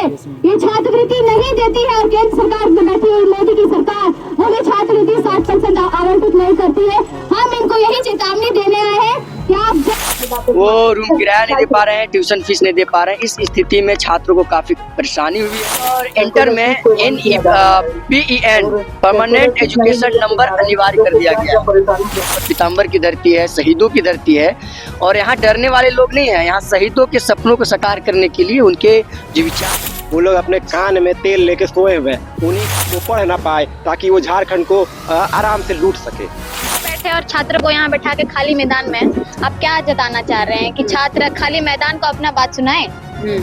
है ये छात्रवृत्ति नहीं देती है और केंद्र सरकार में बैठी हुई मोदी की सरकार उन्हें छात्रवृत्ति 60% आवंटित नहीं करती है। हम इनको यही चेतावनी देने आए हैं कि आप वो रूम किराया नहीं दे पा रहे हैं, ट्यूशन फीस नहीं दे पा रहे हैं। इस स्थिति में छात्रों को काफी परेशानी हुई है और इंटर में NEPEN परमानेंट एजुकेशन नंबर अनिवार्य कर दिया गया। पीताम्बर की धरती है, शहीदों की धरती है और यहाँ डरने वाले लोग नहीं है। यहाँ शहीदों के सपनों को साकार करने के लिए उनके जो विचार, वो लोग अपने कान में तेल लेके सोए हुए, उन्हीं को पढ़ ना पाए ताकि वो झारखंड को आराम से लूट सके। बैठे और छात्र को यहाँ बैठा के खाली मैदान में आप क्या जताना चाह रहे हैं कि छात्र खाली मैदान को अपना बात सुनाए?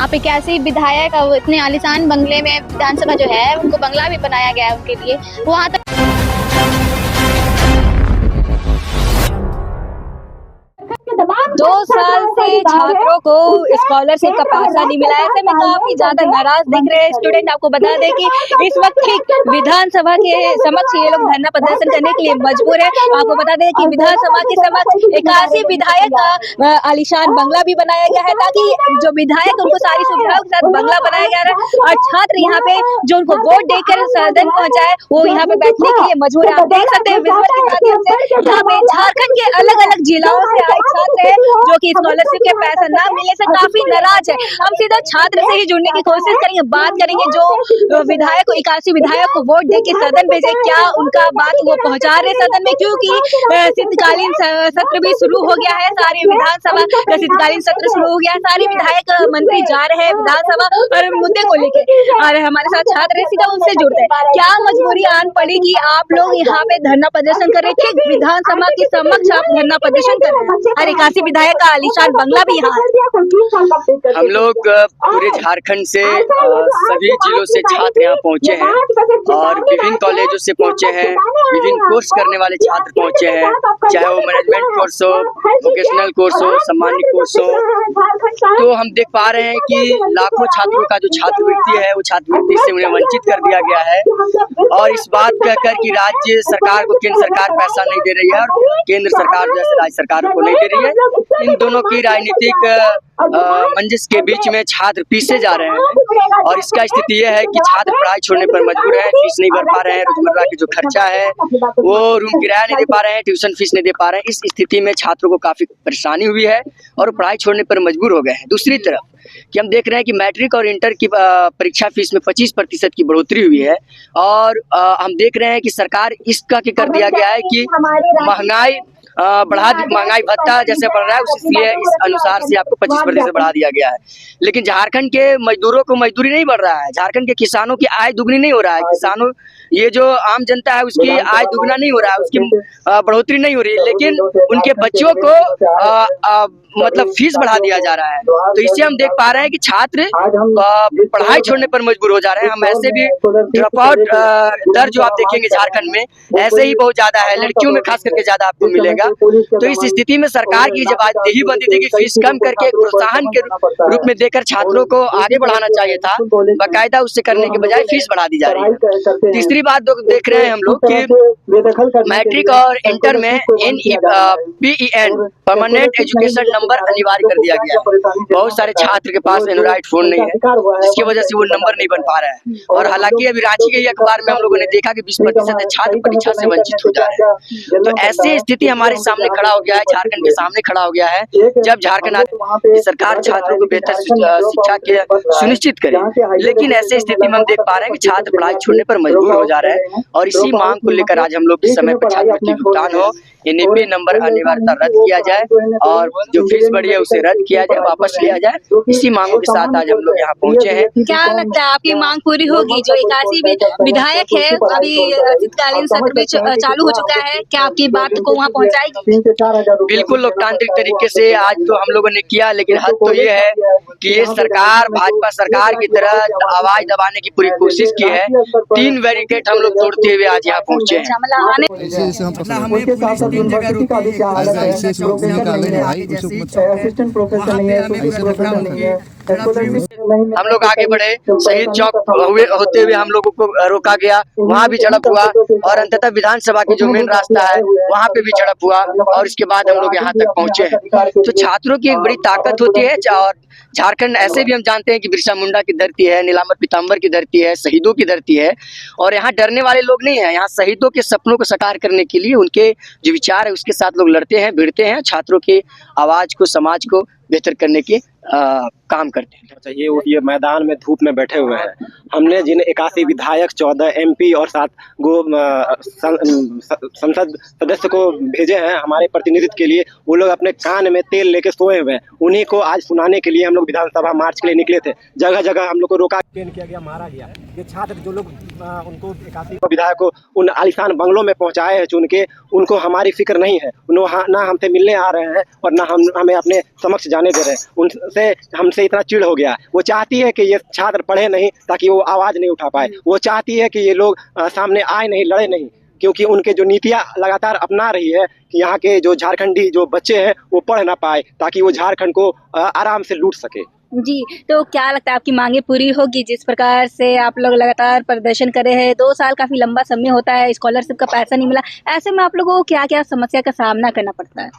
आप एक ऐसी विधायक और इतने आलीशान बंगले में विधानसभा जो है उनको बंगला भी बनाया गया है उनके लिए, वहाँ तक 2 साल से छात्रों को स्कॉलरशिप का पैसा नहीं मिला है। ऐसे में काफी ज्यादा नाराज दिख रहे हैं स्टूडेंट। आपको बता दें कि इस वक्त ठीक विधानसभा के समक्ष ये लोग धरना प्रदर्शन करने के लिए मजबूर है। आपको बता दें कि विधानसभा के समक्ष 81 विधायक का आलीशान बंगला भी बनाया गया है ताकि जो विधायक उनको सारी सुविधाओं के साथ बंगला बनाया गया है और छात्र यहाँ पे जो उनको वोट देकर सदन पहुंचाए वो यहाँ पे बैठने के लिए मजबूर है। आप देख सकते हैं विजुअल के माध्यम से यहाँ पे झारखंड के अलग अलग जिलों से आए छात्र है जो कि स्कॉलरशिप के पैसा ना मिलने से काफी नाराज है। हम सीधा छात्र से ही जुड़ने की कोशिश करेंगे, बात करेंगे जो विधायक को 81 विधायक को वोट दे के सदन भेजे, क्या उनका बात वो पहुंचा रहे सदन में, क्योंकि शीतकालीन सत्र भी शुरू हो गया है। सारे विधानसभा का शीतकालीन सत्र शुरू हो गया है, सारे विधायक मंत्री जा रहे हैं विधानसभा और मुद्दे को लेके और हमारे साथ छात्र है, सीधा उनसे जुड़ते हैं। क्या मजबूरी आन पड़ी कि आप लोग यहाँ पे धरना प्रदर्शन कर रहे थे, विधानसभा के समक्ष आप धरना प्रदर्शन कर रहे हैं और 81 विधायक का आलीशान बंगला भी यहाँ है। हम लोग पूरे झारखंड से सभी जिलों से छात्र यहाँ पहुँचे हैं और विभिन्न कॉलेजों से पहुँचे हैं, विभिन्न कोर्स करने वाले छात्र पहुँचे हैं, चाहे वो मैनेजमेंट कोर्स हो, वोकेशनल कोर्स हो, सम्मानित कोर्स हो। तो हम देख पा रहे हैं कि लाखों छात्रों का जो छात्रवृत्ति है वो छात्रवृत्ति से उन्हें वंचित कर दिया गया है और इस बात कहकर कि राज्य सरकार को केंद्र सरकार पैसा नहीं दे रही है और केंद्र सरकार जैसे राज्य सरकारों को नहीं दे रही है। इन दोनों की राजनीतिक मंजिस के बीच में छात्र पीछे जा रहे हैं और इसका स्थिति यह है कि छात्र पढ़ाई छोड़ने पर मजबूर है, फीस नहीं भर पा रहे हैं, रोजमर्रा के जो खर्चा है वो रूम किराया नहीं दे पा रहे हैं, ट्यूशन फीस नहीं दे पा रहे हैं। इस स्थिति में छात्रों को काफी परेशानी हुई है और पढ़ाई छोड़ने पर मजबूर हो गए हैं। दूसरी तरफ कि हम देख रहे हैं कि मैट्रिक और इंटर की परीक्षा फीस में 25% की बढ़ोतरी हुई है और हम देख रहे हैं कि सरकार इसका क्या कर दिया गया है कि महंगाई भत्ता जैसे बढ़ रहा है इसलिए इस अनुसार से आपको 25% बढ़ा दिया गया है। लेकिन झारखंड के मजदूरों को मजदूरी नहीं बढ़ रहा है, झारखंड के किसानों की आय दुगनी नहीं हो रहा है, किसानों ये जो आम जनता है उसकी आय दुगना नहीं हो रहा है, उसकी बढ़ोतरी नहीं हो रही है, लेकिन उनके बच्चों को मतलब फीस बढ़ा दिया जा रहा है। तो इससे हम देख पा रहे हैं कि छात्र पढ़ाई छोड़ने पर मजबूर हो जा रहे हैं। हम ऐसे भी ड्रॉप आउट दर जो आप देखेंगे झारखंड में ऐसे ही बहुत ज्यादा है, लड़कियों में खास करके ज्यादा आपको मिलेगा। तो इस स्थिति में सरकार की जब आज यही बंदी थी कि फीस कम करके एक प्रोत्साहन के रूप में देकर छात्रों को आगे बढ़ाना चाहिए था, बाकायदा उससे करने के बजाय फीस बढ़ा दी जा रही है। तीसरी बात देख रहे हैं हम लोग कि मैट्रिक और इंटर में NEPEN परमानेंट एजुकेशन नंबर अनिवार्य कर दिया गया है। बहुत सारे छात्र के पास एंड्रॉइड फोन नहीं है जिसकी वजह से वो नंबर नहीं बन पा रहा है और हालांकि अभी रांची के अखबार में हम लोगों ने देखा कि 20% छात्र परीक्षा से वंचित हो जा रहे हैं। तो ऐसी स्थिति हमारे सामने खड़ा हो गया है, झारखंड के सामने खड़ा हो गया है। जब झारखंड सरकार छात्रों को बेहतर शिक्षा के सुनिश्चित करे, लेकिन ऐसे स्थिति में हम देख पा रहे हैं कि छात्र पढ़ाई छोड़ने पर मजबूर हो जा रहे हैं और इसी मांग को लेकर आज हम लोग इस समय पर छात्रवृत्ति भुगतान हो, NEP नंबर अनिवार्यता रद्द किया जाए और जो फीस बढ़ी है उसे रद्द किया जाए, वापस लिया जाए। इसी मांगों के साथ आज हम लोग यहाँ पहुँचे हैं। क्या लगता है आपकी मांग पूरी होगी? जो 81 विधायक है अभी शीतकालीन सत्र भी चालू हो चुका है, क्या आपकी बात को वहाँ पहुँचाएगी? बिल्कुल लोकतांत्रिक तरीके से आज तो हम लोगों ने किया, लेकिन हद तो ये है कि ये सरकार भाजपा सरकार की तरह आवाज दबाने की पूरी कोशिश की है। 3 बैरिकेड हम लोग तोड़ते हुए आज यहाँ पहुँचे हैं। असिस्टेंट प्रोफेसर नहीं है, हम लोग आगे बढ़े, शहीद चौक होते हुए हम लोगों को रोका गया, वहाँ भी झड़प हुआ और अंततः विधानसभा की जो मेन रास्ता है वहाँ पे भी झड़प हुआ और इसके बाद हम लोग यहाँ तक पहुँचे हैं। तो छात्रों की एक बड़ी ताकत होती है और झारखंड ऐसे भी हम जानते हैं कि बिरसा मुंडा की धरती है, नीलांबर पीताम्बर की धरती है, शहीदों की धरती है और यहाँ डरने वाले लोग नहीं है। यहाँ शहीदों के सपनों को साकार करने के लिए उनके जो विचार है उसके साथ लोग लड़ते हैं, भिड़ते हैं, छात्रों की आवाज को, समाज को बेहतर करने के काम करते हैं। अच्छा, ये मैदान में धूप में बैठे हुए हैं। हमने जिन 81 विधायक, 14 MP और 7 संसद सदस्य को भेजे हैं हमारे प्रतिनिधित्व के लिए, वो लोग अपने कान में तेल लेके सोए हुए हैं। उन्हीं को आज सुनाने के लिए हम लोग विधानसभा मार्च के लिए निकले थे। जगह जगह हम लोग को रोका किया गया, मारा गया। ये छात्र जो लोग उनको 81 विधायक को उन आलीशान बंगलों में पहुंचाए हैं चुन के, उनको हमारी फिक्र नहीं है। ना हमसे मिलने आ रहे हैं और ना हमें अपने समक्ष जाने दे रहे हैं। उनसे हमसे इतना चिढ़ हो गया। वो चाहती है कि ये छात्र पढ़े नहीं ताकि वो आवाज नहीं उठा पाए। वो चाहती है कि ये लोग सामने आए नहीं, लड़े नहीं, क्योंकि उनके जो नीतियां लगातार अपना रही है कि यहाँ के जो झारखंडी जो बच्चे हैं वो पढ़ ना पाए ताकि वो झारखंड को आराम से लूट सके। जी, तो क्या लगता है आपकी मांगे पूरी होगी? जिस प्रकार से आप लोग लगातार प्रदर्शन कर रहे हैं, 2 साल काफी लंबा समय होता है, स्कॉलरशिप का पैसा नहीं मिला, ऐसे में आप लोगों को क्या क्या समस्या का सामना करना पड़ता है?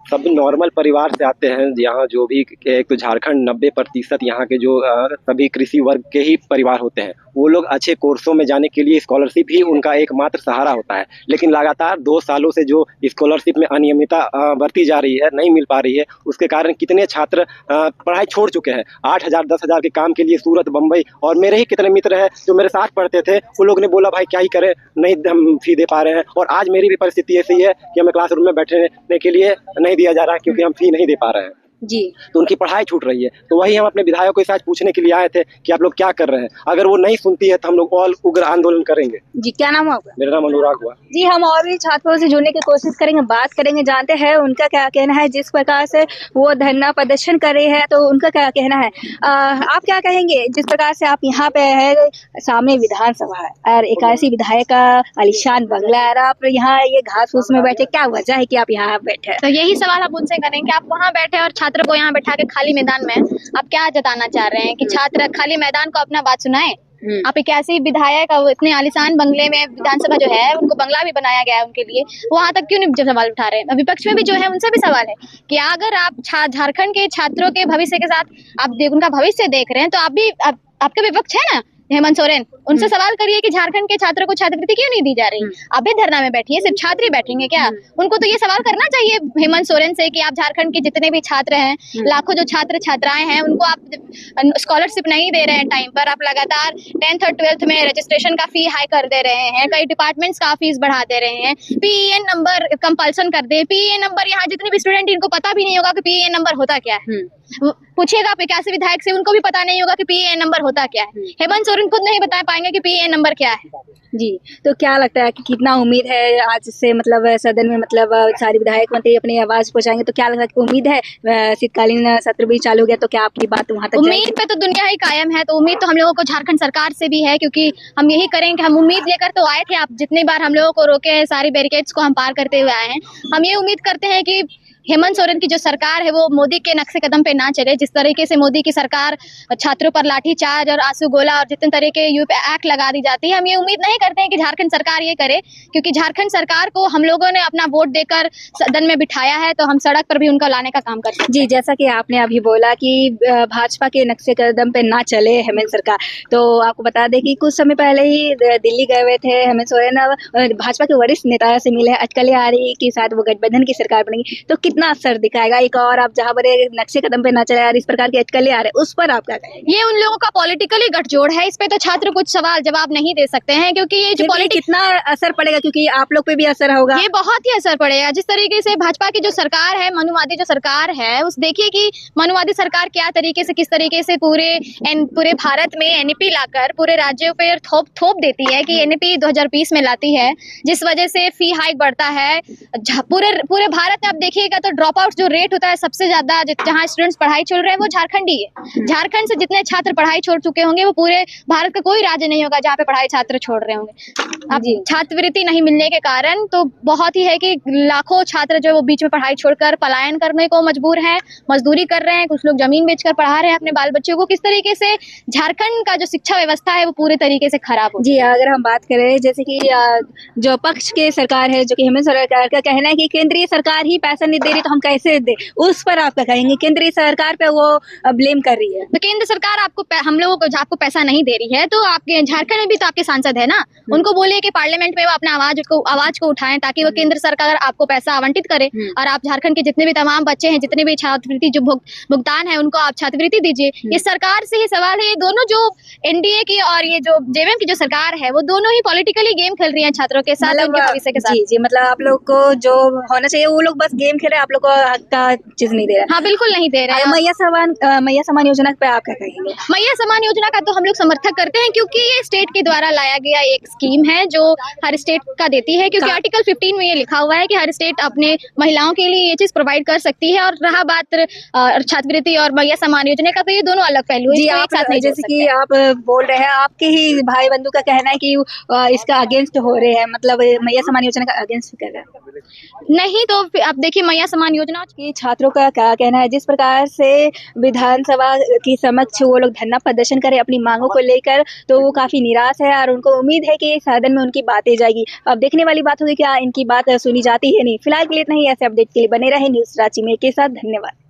सब नॉर्मल परिवार से आते हैं। यहाँ जो भी एक तो झारखंड 90% यहाँ के जो सभी कृषि वर्ग के ही परिवार होते हैं, वो लोग अच्छे कोर्सों में जाने के लिए स्कॉलरशिप ही उनका एकमात्र सहारा होता है। लेकिन लगातार 2 सालों से जो स्कॉलरशिप में अनियमितता बरती जा रही है, नहीं मिल पा रही है, उसके कारण कितने छात्र पढ़ाई छोड़ चुके हैं। 8,000 10,000 के काम के लिए सूरत, बम्बई और मेरे ही कितने मित्र हैं जो मेरे साथ पढ़ते थे, वो लोग ने बोला भाई क्या ही करें, नहीं हम फी दे पा रहे हैं। और आज मेरी भी परिस्थिति ऐसी है कि हमें क्लासरूम में बैठने के लिए नहीं दिया जा रहा है क्योंकि हम फी नहीं दे पा रहे हैं जी। तो उनकी पढ़ाई छूट रही है। तो वही हम अपने विधायकों से आज पूछने के लिए आए थे कि आप लोग क्या कर रहे हैं। अगर वो नहीं सुनती है तो हम लोग और उग्र आंदोलन करेंगे। जी, क्या नाम है आपका? मेरा नाम अनुराग हुआ। जी, हम और भी छात्रों से जुड़ने की कोशिश करेंगे, बात करेंगे, जानते हैं उनका क्या कहना है। जिस प्रकार से वो धरना प्रदर्शन कर रहे हैं तो उनका क्या कहना है। आप क्या कहेंगे जिस प्रकार से आप यहाँ पे है, सामने विधानसभा है और 81 विधायक का आलीशान बंगला है, आप यहाँ ये घास फूस में बैठे, क्या वजह है कि आप यहाँ बैठे? तो यही सवाल आप उनसे करेंगे, आप वहाँ बैठे और छात्र को यहाँ बैठा के खाली मैदान में आप क्या जताना चाह रहे हैं कि छात्र खाली मैदान को अपना बात सुनाए? आप 81 विधायक इतने आलीशान बंगले में, विधानसभा जो है उनको बंगला भी बनाया गया है उनके लिए, वहां तक क्यों नहीं सवाल उठा रहे हैं? विपक्ष में भी जो है उनसे भी सवाल है कि अगर आप झारखंड के छात्रों के भविष्य के साथ आप उनका भविष्य देख रहे हैं तो आप भी आपका विपक्ष है ना हेमंत सोरेन, उनसे सवाल करिए कि झारखंड के छात्रों को छात्रवृत्ति क्यों नहीं दी जा रही? आप भी धरना में बैठिए, सिर्फ छात्र ही बैठेंगे क्या? उनको तो ये सवाल करना चाहिए हेमंत सोरेन से कि आप झारखंड के जितने भी छात्र हैं, लाखों जो छात्र छात्राएं हैं, उनको आप स्कॉलरशिप नहीं दे रहे हैं टाइम पर। आप लगातार 10th और 12th में रजिस्ट्रेशन का फी हाई कर दे रहे हैं, कई डिपार्टमेंट्स का फीस बढ़ा दे रहे हैं, PEN नंबर कंपल्सन कर दे। PEN नंबर यहाँ जितने भी स्टूडेंट इनको पता भी नहीं होगा कि PEN नंबर होता क्या है। पूछिएगा आप 81 विधायक से, उनको भी पता नहीं होगा कि PEN नंबर होता क्या है। हेमंत सोरेन खुद नहीं बता पाएंगे कि PEN नंबर क्या है। जी, तो क्या लगता है कि कितना उम्मीद है आज से, मतलब सदन में, मतलब सारे विधायक मंत्री अपनी आवाज पहुंचाएंगे, तो क्या लगता है कि उम्मीद है शीतकालीन सत्र भी चालू हो गया तो क्या आपकी बात वहां तक उम्मीद पे तो दुनिया ही कायम है। तो उम्मीद तो हम लोगों को झारखंड सरकार से भी है, क्योंकि हम यही करेंगे। हम उम्मीद लेकर तो आए थे, आप जितनी बार हम लोगों को रोके हैं, सारी बैरिकेड्स को हम पार करते हुए आए हैं। हम ये उम्मीद करते हैं कि हेमंत सोरेन की जो सरकार है वो मोदी के नक्शे कदम पे ना चले। जिस तरीके से मोदी की सरकार छात्रों पर लाठीचार्ज और आंसू गोला और जितने तरह के यूपी एक्ट लगा दी जाती है, हम ये उम्मीद नहीं करते हैं कि झारखंड सरकार ये करे, क्योंकि झारखंड सरकार को हम लोगों ने अपना वोट देकर सदन में बिठाया है, तो हम सड़क पर भी उनका लाने का काम करते हैं। जी, जैसा कि आपने अभी बोला कि भाजपा के नक्शे कदम पे ना चले हेमंत सरकार, तो आपको बता दें कि कुछ समय पहले ही दिल्ली गए हुए थे हेमंत सोरेन, भाजपा के वरिष्ठ नेताओं से मिले, अटकलें आ रही कि शायद वो गठबंधन की सरकार बनेगी, तो कितना असर दिखाएगा? एक और आप जहाँ बड़े नक्शे कदम पे ना चले यार, इस प्रकार के अटकलें आ रहे, उस पर आप क्या कहेंगे? ये उन लोगों का पॉलिटिकली गठजोड़ है, इस पे तो छात्र कुछ सवाल जवाब नहीं दे सकते हैं, क्योंकि ये जो कितना असर पड़ेगा, क्योंकि आप लोग पे भी असर होगा। ये बहुत ही असर पड़ेगा। जिस तरीके से भाजपा की जो सरकार है, मनुवादी जो सरकार है, उस देखिए कि मनुवादी सरकार क्या तरीके से, किस तरीके से पूरे भारत में NEP लाकर पूरे राज्यों पे थोप देती है कि NEP 2020 में लाती है, जिस वजह से फी हाइक बढ़ता है। पूरे भारत में आप देखिएगा तो ड्रॉप आउट जो रेट होता है सबसे ज्यादा, जहाँ स्टूडेंट्स पढ़ाई छोड़ रहे हैं वो झारखंड ही है। झारखंड से जितने छात्र पढ़ाई छोड़ चुके होंगे वो पूरे भारत का कोई राज्य नहीं होगा जहाँ पे पढ़ाई छात्र छोड़ रहे होंगे। अब छात्रवृत्ति नहीं मिलने के कारण तो बहुत ही है कि लाखों छात्र जो है वो बीच में पढ़ाई छोड़कर पलायन करने को मजबूर हैं, मजदूरी कर रहे हैं, कुछ लोग जमीन बेचकर पढ़ा रहे हैं अपने बाल बच्चों को। किस तरीके से झारखंड का जो शिक्षा व्यवस्था है वो पूरे तरीके से खराब हो जी, अगर हम बात करें जैसे कि जो पक्ष के सरकार है, जो कि हेमंत सरकार का कहना है कि केंद्रीय सरकार ही पैसा नहीं दे रही तो हम कैसे दे, उस पर आप क्या कहेंगे? केंद्रीय सरकार पे वो ब्लेम कर रही है। तो केंद्र सरकार हम लोगों को आपको पैसा नहीं दे रही है तो आपके झारखंड में भी तो आपके सांसद है ना, उनको बोलिए कि पार्लियामेंट में वो अपने आवाज को उठाएं ताकि वो केंद्र सरकार आपको पैसा आवंटित करे और आप झारखंड के जितने भी तमाम बच्चे हैं, जितने भी छात्रवृत्ति जो भुगतान है उनको आप छात्रवृत्ति दीजिए। ये सरकार से ही सवाल है। ये दोनों जो एनडीए की और ये जो जेएमएम की जो सरकार है वो दोनों ही पॉलिटिकली गेम खेल रही है छात्रों के साथ, उनके भविष्य के साथ। जी, मतलब आप लोग को जो होना चाहिए वो लोग बस गेम खेल रहे हैं, आप लोग को हक का चीज नहीं दे रहे। हाँ, बिल्कुल नहीं दे रहे हैं। मैया समान योजना पे आप क्या कहेंगे? मैया समान योजना का तो हम लोग समर्थक करते हैं क्योंकि ये स्टेट के द्वारा लाया गया एक स्कीम है जो हर स्टेट का देती है, क्योंकि आर्टिकल 15 में ये लिखा हुआ है कि हर स्टेट अपने महिलाओं के लिए ये चीज प्रोवाइड कर सकती है। और रहा बात छात्रवृत्ति और मैया समान योजना का, तो ये दोनों अलग पहलू है। जी, आप जैसे कि आप बोल रहे हैं, आपके ही भाई बंधु का कहना है कि इसका अगेंस्ट हो रहे हैं, मतलब मैया समान योजना का अगेंस्ट कर रहे हैं। नहीं तो आप देखिए मैया समान योजना की छात्रों का क्या कहना है? जिस प्रकार से विधानसभा की समक्ष वो लोग धरना प्रदर्शन करें अपनी मांगों को लेकर, तो वो काफी निराश है और उनको उम्मीद है कि सदन में उनकी बातें जाएगी। अब देखने वाली बात होगी क्या इनकी बात सुनी जाती है नहीं। फिलहाल के लिए इतना ही। ऐसे अपडेट के लिए बने रहे न्यूज़ रांची में के साथ। धन्यवाद।